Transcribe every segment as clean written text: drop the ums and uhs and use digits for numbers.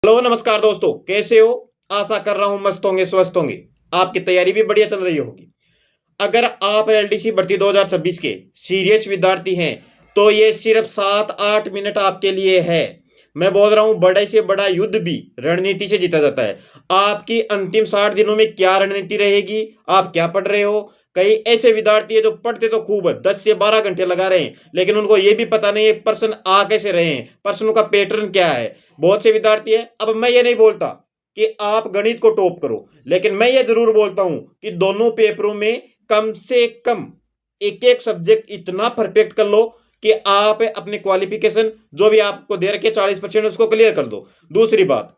Hello नमस्कार दोस्तों, कैसे हो? आशा कर रहा हूं मस्त होंगे, स्वस्थ होंगे। आपकी तैयारी भी बढ़िया चल रही होगी। अगर आप एलडीसी भर्ती 2026 के सीरियस विद्यार्थी हैं तो ये सिर्फ 7-8 मिनट आपके लिए है। मैं बोल रहा हूं, बड़े से बड़ा युद्ध भी रणनीति से जीता जाता है। आपकी अंतिम 60 दिनों में क्या रणनीति रहेगी, आप क्या पढ़ रहे हो? कई ऐसे विद्यार्थी है जो पढ़ते तो खूब है, 10 से 12 घंटे लगा रहे हैं, लेकिन उनको ये भी पता नहीं है प्रश्न आ कैसे रहे हैं, प्रश्नों का पैटर्न क्या है। बहुत से विद्यार्थी है। अब मैं ये नहीं बोलता कि आप गणित को टॉप करो, लेकिन मैं ये जरूर बोलता हूं कि दोनों पेपरों में कम से कम एक एक सब्जेक्ट इतना परफेक्ट कर लो कि आप अपने क्वालिफिकेशन जो भी आपको दे रखे 40% उसको क्लियर कर दो। दूसरी बात,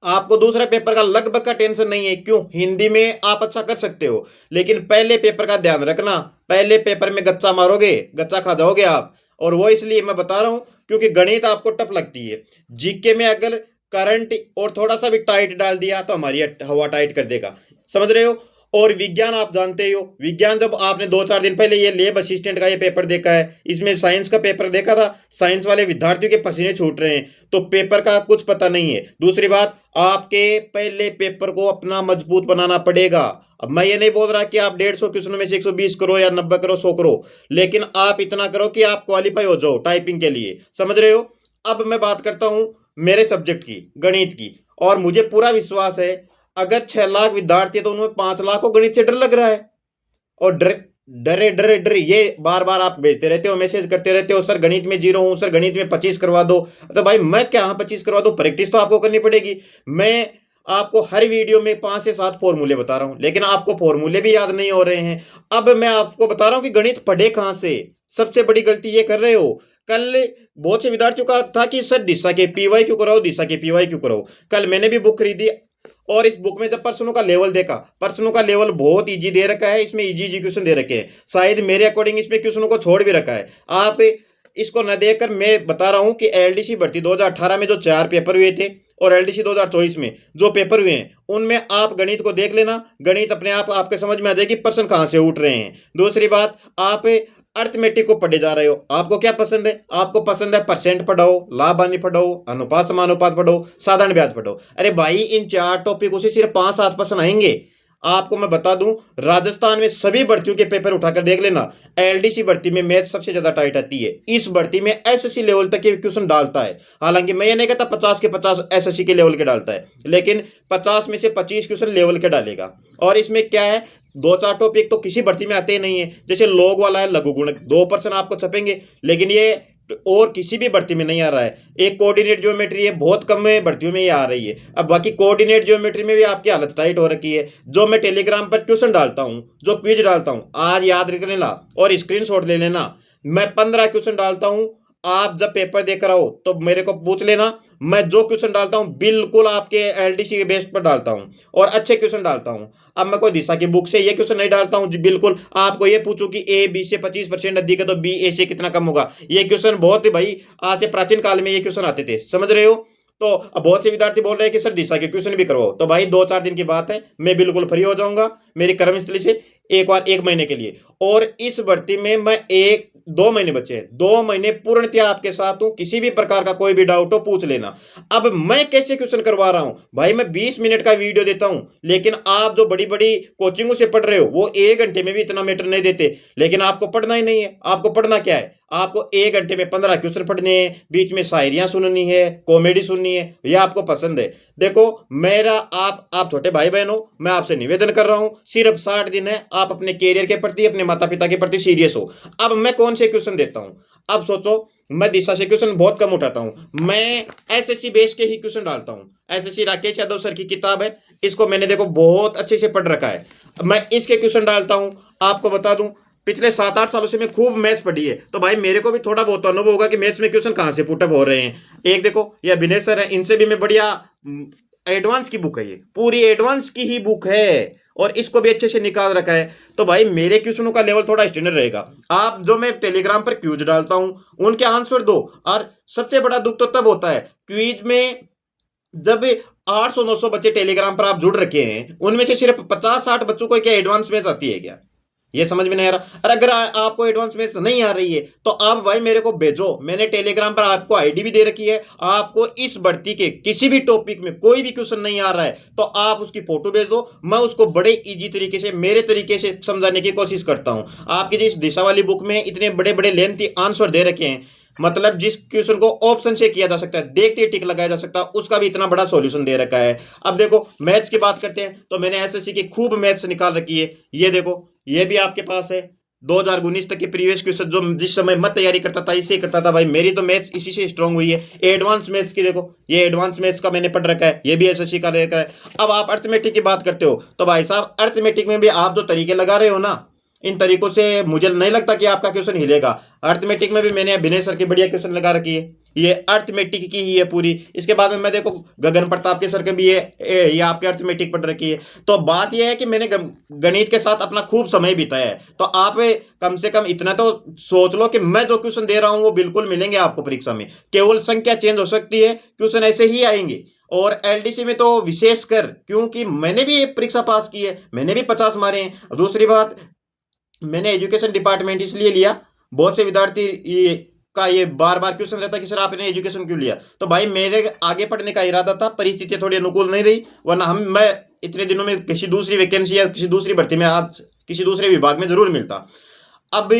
आपको दूसरे पेपर का लगभग का टेंशन नहीं है। क्यों? हिंदी में आप अच्छा कर सकते हो, लेकिन पहले पेपर का ध्यान रखना। पहले पेपर में गच्चा मारोगे, गच्चा खा जाओगे आप। और वो इसलिए मैं बता रहा हूं क्योंकि गणित आपको टफ लगती है। जीके में अगर करंट और थोड़ा सा भी टाइट डाल दिया तो हमारी हवा टाइट कर देगा। समझ रहे हो? और विज्ञान आप जानते ही हो, विज्ञान जब आपने 2-4 दिन पहले ये लैब असिस्टेंट का ये पेपर देखा है, इसमें साइंस का पेपर देखा था, साइंस वाले विद्यार्थियों के पसीने छूट रहे हैं, तो पेपर का कुछ पता नहीं है। दूसरी बात, आपके पहले पेपर को अपना मजबूत बनाना पड़ेगा। अब मैं ये नहीं बोल रहा कि आप 150 क्वेश्चनों में से 120 करो या 90 करो, 100 करो, लेकिन आप इतना करो कि आप क्वालिफाई हो जाओ टाइपिंग के लिए। समझ रहे हो? अब मैं बात करता हूं मेरे सब्जेक्ट की, गणित की। और मुझे पूरा विश्वास है, अगर 6 लाख विद्यार्थी है तो उनमें 5 लाख को गणित से डर लग रहा है। और डरे डरे डरे ये बार बार आप भेजते रहते हो, मैसेज करते रहते हो, सर गणित में 0 हूं, सर गणित में 25 करवा दो। तो भाई मैं क्या 25 करवा दो? प्रैक्टिस तो आपको करनी पड़ेगी। मैं आपको हर वीडियो में 5 से 7 फॉर्मूले बता रहा हूं, लेकिन आपको फॉर्मूले भी याद नहीं हो रहे हैं। अब मैं आपको बता रहा हूं कि गणित पढ़े कहां से। सबसे बड़ी गलती ये कर रहे हो। कल बहुत से विद्यार्थियों का था कि सर दिशा के पीवाई क्यों कराओ, दिशा के पीवाई क्यों कराओ। कल मैंने भी बुक खरीदी और इस बुक में जब प्रश्नों का लेवल देखा, प्रश्नों का लेवल बहुत इजी दे रखा है, इसमें इजी इजी क्वेश्चन दे रखे हैं। शायद मेरे अकॉर्डिंग इसमें क्वेश्चनों को छोड़ भी रखा है। आप इसको न देखकर मैं बता रहा हूं कि एलडीसी भर्ती 2018 में जो 4 पेपर हुए थे और एलडीसी 2024 में जो पेपर हुए हैं, उनमें आप गणित को देख लेना। गणित अपने आप आपके समझ में आ जाएगी प्रश्न कहां से उठ रहे हैं। दूसरी बात, आप अर्थमेटिक को पढ़े जा रहे हो, आपको क्या पसंद है? आपको पसंद है परसेंट पढ़ाओ, लाभ हानि पढ़ाओ, अनुपात समानुपात पढ़ो, साधारण ब्याज पढ़ो। अरे भाई, इन 4 टॉपिकों से सिर्फ 5-7 प्रश्न आएंगे। आपको मैं बता दूं, राजस्थान में सभी भर्तियों के पेपर उठाकर देख लेना, एलडीसी भर्ती में मैथ सबसे ज्यादा टाइट आती है। इस भर्ती में एसएससी लेवल तक के क्वेश्चन डालता है। हालांकि मैं ये नहीं कहता 50 के 50 एसएससी के लेवल के डालता है, लेकिन 50 में से 25 क्वेश्चन लेवल के डालेगा। और इसमें क्या है, 2-4 टॉपिक तो किसी भर्ती में आते ही नहीं है। जैसे लोग वाला है, लघु गुणक, 2% आपको छपेंगे, लेकिन ये और किसी भी भर्ती में नहीं आ रहा है। एक कोऑर्डिनेट ज्योमेट्री है, बहुत कम में भर्तियों में ये आ रही है। अब बाकी कोऑर्डिनेट ज्योमेट्री में भी आपकी हालत टाइट हो रखी है। जो मैं टेलीग्राम पर ट्यूशन डालता हूं, जो क्विज डालता हूं, आज याद रख लेना और स्क्रीनशॉट ले लेना। मैं 15 क्वेश्चन डालता हूं। आप जब पेपर देकर आओ तो मेरे को पूछ लेना। मैं जो क्वेश्चन डालता हूं बिल्कुल आपके एलडीसी के बेस पर डालता हूं और अच्छे क्वेश्चन डालता हूं। अब मैं कोई दिशा की बुक से ये क्वेश्चन नहीं डालता हूं जी। बिल्कुल आपको ये पूछूं कि ए बी से 25% अधिक है तो बी ए से कितना कम होगा, ये क्वेश्चन बहुत ही भाई आज से प्राचीन काल में ये क्वेश्चन आते थे। समझ रहे हो? तो अब बहुत से विद्यार्थी बोल रहे हैं कि सर दिशा के क्वेश्चन भी करवाओ, तो भाई 2-4 दिन की बात है, मैं बिल्कुल फ्री हो जाऊंगा मेरी कर्मस्थली से एक बार 1 महीने के लिए। और इस भर्ती में मैं 1-2 महीने बचे हैं, 2 महीने पूर्णतया आपके साथ हूं। किसी भी प्रकार का कोई भी डाउट हो पूछ लेना। अब मैं कैसे क्वेश्चन करवा रहा हूं भाई, मैं 20 मिनट का वीडियो देता हूं, लेकिन आप जो बड़ी बड़ी कोचिंगों से पढ़ रहे हो वो 1 घंटे में भी इतना मैटर नहीं देते। लेकिन आपको पढ़ना ही नहीं है। आपको पढ़ना क्या है? आपको 1 घंटे में 15 क्वेश्चन पढ़ने हैं, बीच में शायरियां सुननी है, कॉमेडी सुननी है, यह आपको पसंद है। देखो, मेरा आप छोटे भाई बहन हो, मैं आपसे निवेदन कर रहा हूं, सिर्फ 60 दिन है, आप अपने कैरियर के प्रति, अपने माता पिता के प्रति सीरियस हो। अब मैं कौन से क्वेश्चन देता हूं? अब सोचो, मैं दिशा से क्वेश्चन बहुत कम उठाता हूं। मैं एसएससी बेस के ही क्वेश्चन डालता हूं। एसएससी राकेश यादव सर की किताब है, इसको मैंने देखो बहुत अच्छे से पढ़ रखा है। मैं इसके क्वेश्चन डालता हूं। आपको बता दूं, पिछले 7-8 सालों से मैं खूब मैथ्स पढ़ी है, तो भाई मेरे को भी थोड़ा बहुत अनुभव होगा कि मैथ्स में क्वेश्चन कहां से पुटअप हो रहे हैं। एक देखो, ये अभिनय सर है, इनसे भी मैं बढ़िया एडवांस की बुक है, ये पूरी एडवांस की ही बुक है और इसको भी अच्छे से निकाल रखा है। तो भाई मेरे क्वेश्चनों का लेवल थोड़ा स्टैंडर्ड रहेगा। आप जो मैं टेलीग्राम पर क्यूज डालता हूं उनके आंसर दो। और सबसे बड़ा दुख तो तब होता है क्विज में, जब 800-900 बच्चे टेलीग्राम पर आप जुड़ रखे हैं, उनमें से सिर्फ 50-60 बच्चों को क्या एडवांस मैथ्स आती है क्या? ये समझ में नहीं आ रहा। और अगर आपको एडवांस मैथ्स नहीं आ रही है तो आप भाई मेरे को भेजो, मैंने टेलीग्राम पर आपको आईडी भी दे रखी है। आपको इस भर्ती के किसी भी टॉपिक में कोई भी क्वेश्चन नहीं आ रहा है तो आप उसकी फोटो भेज दो, मैं उसको बड़े इजी तरीके से मेरे तरीके से समझाने की कोशिश करता हूं। आपकी जिस दिशा वाली बुक में इतने बड़े बड़े लेंथी आंसर दे रखे हैं, मतलब जिस क्वेश्चन को ऑप्शन से किया जा सकता है, देखते ही टिक लगाया जा सकता है, उसका भी इतना बड़ा सॉल्यूशन दे रखा है। अब देखो मैथ्स की बात करते हैं तो मैंने एसएससी की खूब मैथ्स निकाल रखी है। ये देखो, ये भी आपके पास है 2019 तक के प्रीवियस क्वेश्चन, जो जिस समय मैं तैयारी करता था इससे करता था भाई, मेरी तो मैथ्स इसी से स्ट्रांग हुई है। एडवांस मैथ्स की देखो, ये एडवांस मैथ्स का मैंने पढ़ रखा है, ये भी एसएससी का रखा है। अब आप अर्थमेटिक की बात करते हो तो भाई साहब अर्थमेटिक में भी आप जो तरीके लगा रहे हो ना, इन तरीकों से मुझे नहीं लगता कि आपका क्वेश्चन हिलेगा। अर्थमेटिक में भी मैंने विनय सर की बढ़िया क्वेश्चन लगा रखी है, ये अर्थमेटिक की ही है पूरी। इसके बाद में मैं देखो गगन प्रताप के सर के भी ये आपके अर्थमेटिक पढ़ रखी है। तो बात यह है कि मैंने गणित के साथ अपना खूब समय बिताया है, तो आप कम से कम इतना तो सोच लो कि मैं जो क्वेश्चन दे रहा हूं वो बिल्कुल मिलेंगे आपको परीक्षा में। केवल संख्या चेंज हो सकती है, क्वेश्चन ऐसे ही आएंगे। और एलडीसी में तो विशेषकर, क्योंकि मैंने भी परीक्षा पास की है, मैंने भी 50 मारे हैं। दूसरी बात, मैंने एजुकेशन डिपार्टमेंट इसलिए लिया, बहुत से विद्यार्थी ये बार बार क्वेश्चन रहता है कि सर आपने एजुकेशन क्यों लिया, तो भाई मेरे आगे पढ़ने का इरादा था, परिस्थितियां थोड़ी अनुकूल नहीं रही, वरना मैं इतने दिनों में किसी दूसरी वैकेंसी या किसी दूसरी भर्ती में आज किसी दूसरे विभाग में जरूर मिलता। अब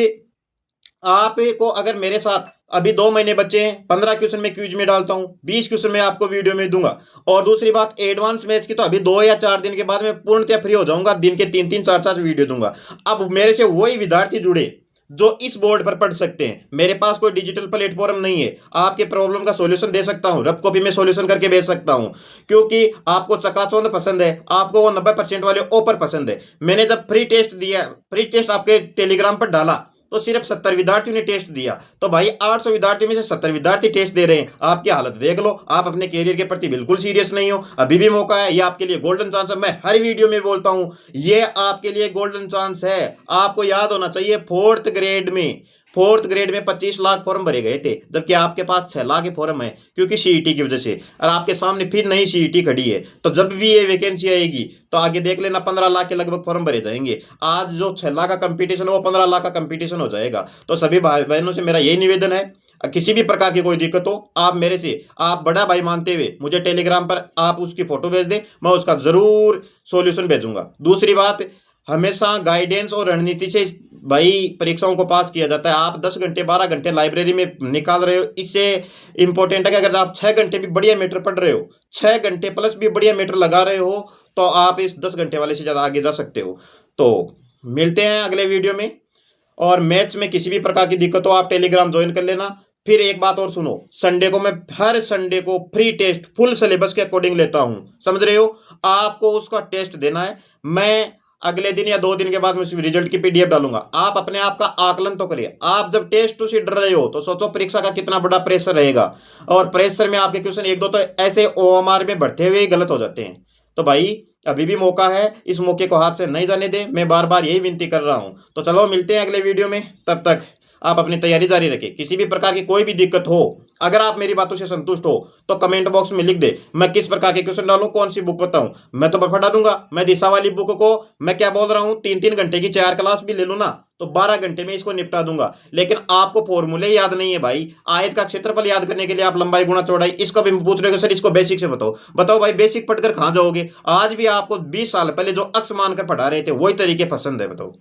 आपको अगर मेरे साथ अभी 2 महीने बच्चे हैं, 15 क्वेश्चन में क्विज में डालता हूं, 20 क्वेश्चन में आपको वीडियो में दूंगा। और दूसरी बात एडवांस मैथ्स की तो अभी 2 या 4 दिन के बाद मैं पूर्णतः फ्री हो जाऊंगा, दिन के 3-3 4-4 वीडियो दूंगा। अब मेरे से वही विद्यार्थी जुड़े जो इस बोर्ड पर पढ़ सकते हैं। मेरे पास कोई डिजिटल प्लेटफॉर्म नहीं है, आपके प्रॉब्लम का सॉल्यूशन दे सकता हूं, रफ कॉपी में सॉल्यूशन करके भेज सकता हूं, क्योंकि आपको चकाचौंध पसंद है, आपको वो 90% वाले ओपर पसंद है। मैंने जब फ्री टेस्ट दिया, फ्री टेस्ट आपके टेलीग्राम पर डाला तो सिर्फ 70 विद्यार्थियों ने टेस्ट दिया, तो भाई 800 विद्यार्थियों में से 70 विद्यार्थी टेस्ट दे रहे हैं। आपकी हालत देख लो, आप अपने कैरियर के प्रति बिल्कुल सीरियस नहीं हो। अभी भी मौका है, ये आपके लिए गोल्डन चांस है। मैं हर वीडियो में बोलता हूं ये आपके लिए गोल्डन चांस है। आपको याद होना चाहिए फोर्थ ग्रेड में 25 लाख फॉर्म भरे गए थे, जबकि आपके पास 6 लाख के फॉर्म है, क्योंकि सीईटी की वजह से। और आपके सामने फिर नई सीईटी खड़ी है, तो जब भी ये वैकेंसी आएगी तो आगे देख लेना 15 लाख के लगभग फॉर्म भरे जाएंगे। आज जो 6 लाख का कंपटीशन है वो 15 लाख का कंपटीशन हो जाएगा। तो सभी भाई बहनों से मेरा यही निवेदन है, किसी भी प्रकार की कोई दिक्कत हो आप मेरे से, आप बड़ा भाई मानते हुए मुझे टेलीग्राम पर आप उसकी फोटो भेज दें, मैं उसका जरूर सॉल्यूशन भेजूंगा। दूसरी बात, हमेशा गाइडेंस और रणनीति से भाई परीक्षाओं को पास किया जाता है। आप 10 घंटे 12 घंटे लाइब्रेरी में निकाल रहे हो, इससे इंपॉर्टेंट है कि अगर आप 6 घंटे भी बढ़िया मीटर पढ़ रहे हो, 6 घंटे प्लस भी बढ़िया मीटर लगा रहे हो, तो आप इस 10 घंटे वाले से ज़्यादा आगे जा सकते हो। तो मिलते हैं अगले वीडियो में। और मैथ्स में किसी भी प्रकार की दिक्कत हो आप टेलीग्राम ज्वाइन कर लेना। फिर एक बात और सुनो, संडे को मैं हर संडे को फ्री टेस्ट फुल सिलेबस के अकॉर्डिंग लेता हूं, समझ रहे हो। आपको उसका टेस्ट देना है, मैं अगले दिन या 2 दिन के बाद मैं उसकी रिजल्ट की पीडीएफ डालूंगा। आप अपने आप का आकलन तो करिए। आप जब टेस्ट से डर रहे हो तो सोचो परीक्षा का कितना बड़ा प्रेशर रहेगा, और प्रेशर में आपके क्वेश्चन 1-2 तो ऐसे ओएमआर में बढ़ते हुए गलत हो जाते हैं। तो भाई अभी भी मौका है, इस मौके को हाथ से नहीं जाने दे, मैं बार बार यही विनती कर रहा हूं। तो चलो मिलते हैं अगले वीडियो में, तब तक आप अपनी तैयारी जारी रखें। किसी भी प्रकार की कोई भी दिक्कत हो, अगर आप मेरी बातों से संतुष्ट हो तो कमेंट बॉक्स में लिख दे, मैं किस प्रकार के क्वेश्चन डालूं, कौन सी बुक बताऊं, मैं तो पढ़ा दूंगा। मैं दिशा वाली बुक को, मैं क्या बोल रहा हूं, 3-3 घंटे की 4 क्लास भी ले लूं ना तो 12 घंटे में इसको निपटा दूंगा। लेकिन आपको फॉर्मूले याद नहीं है भाई, आयत का क्षेत्रफल याद करने के लिए आप लंबाई गुणा चौड़ाई, इसको भी पूछ रहे हो सर इसको बेसिक से बताओ। बताओ भाई बेसिक पढ़कर कहां जाओगे। आज भी आपको 20 साल पहले जो अक्स मानकर पढ़ा रहे थे वही तरीके पसंद है, बताओ।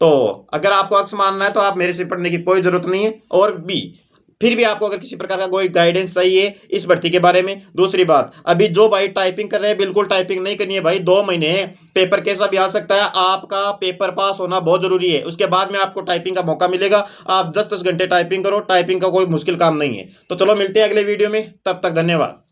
तो अगर आपको अक्स मानना है तो आप मेरे से पढ़ने की कोई जरूरत नहीं है। और भी फिर भी आपको अगर किसी प्रकार का कोई गाइडेंस चाहिए इस भर्ती के बारे में। दूसरी बात, अभी जो भाई टाइपिंग कर रहे हैं बिल्कुल टाइपिंग नहीं करनी है भाई, 2 महीने है, पेपर कैसा भी आ सकता है, आपका पेपर पास होना बहुत जरूरी है। उसके बाद में आपको टाइपिंग का मौका मिलेगा, आप 10-10 घंटे टाइपिंग करो, टाइपिंग का कोई मुश्किल काम नहीं है। तो चलो मिलते हैं अगले वीडियो में, तब तक धन्यवाद।